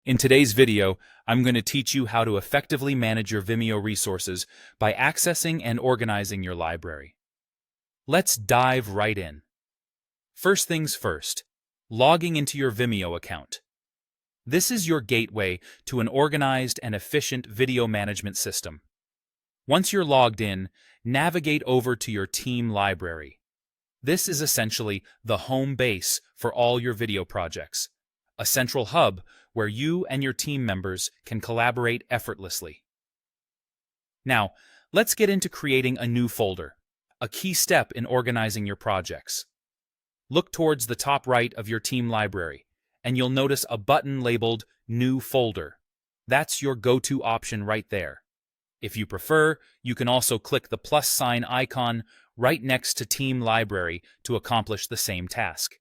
In today's video, I'm going to teach you how to effectively manage your Vimeo resources by accessing and organizing your library. Let's dive right in. First things first, logging into your Vimeo account. This is your gateway to an organized and efficient video management system. Once you're logged in, navigate over to your team library. This is essentially the home base for all your video projects, a central hub where you and your team members can collaborate effortlessly. Now, let's get into creating a new folder, a key step in organizing your projects. Look towards the top right of your team library, and you'll notice a button labeled New Folder. That's your go-to option right there. If you prefer, you can also click the plus sign icon right next to Team Library to accomplish the same task.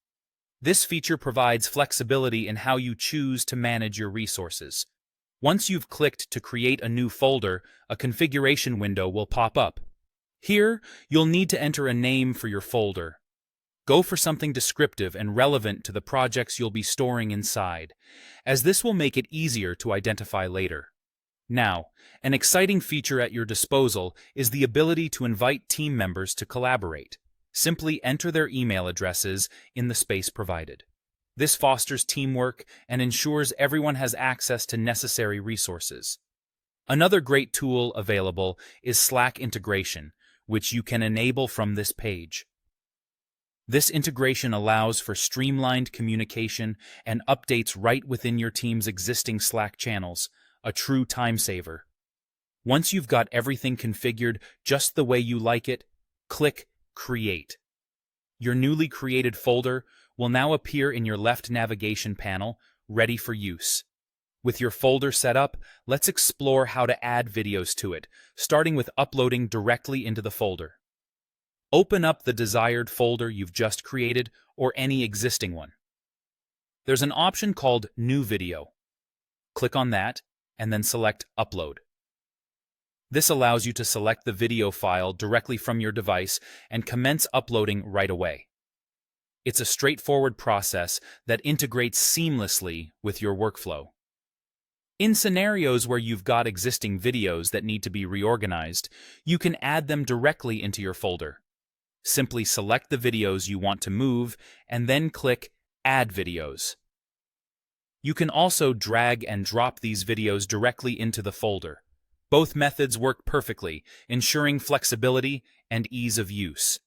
This feature provides flexibility in how you choose to manage your resources. Once you've clicked to create a new folder, a configuration window will pop up. Here, you'll need to enter a name for your folder. Go for something descriptive and relevant to the projects you'll be storing inside, as this will make it easier to identify later. Now, an exciting feature at your disposal is the ability to invite team members to collaborate. Simply enter their email addresses in the space provided. This fosters teamwork and ensures everyone has access to necessary resources. Another great tool available is Slack integration, which you can enable from this page. This integration allows for streamlined communication and updates right within your team's existing Slack channels, a true time saver. Once you've got everything configured just the way you like it, click Create. Your newly created folder will now appear in your left navigation panel, ready for use. With your folder set up, let's explore how to add videos to it, starting with uploading directly into the folder. Open up the desired folder you've just created or any existing one. There's an option called New Video. Click on that and then select Upload. This allows you to select the video file directly from your device and commence uploading right away. It's a straightforward process that integrates seamlessly with your workflow. In scenarios where you've got existing videos that need to be reorganized, you can add them directly into your folder. Simply select the videos you want to move and then click Add Videos. You can also drag and drop these videos directly into the folder. Both methods work perfectly, ensuring flexibility and ease of use.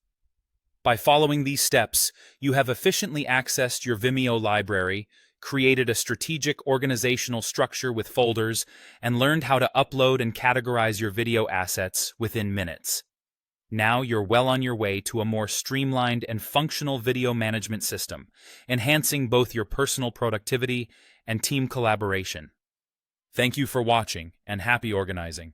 By following these steps, you have efficiently accessed your Vimeo library, created a strategic organizational structure with folders, and learned how to upload and categorize your video assets within minutes. Now you're well on your way to a more streamlined and functional video management system, enhancing both your personal productivity and team collaboration. Thank you for watching, and happy organizing.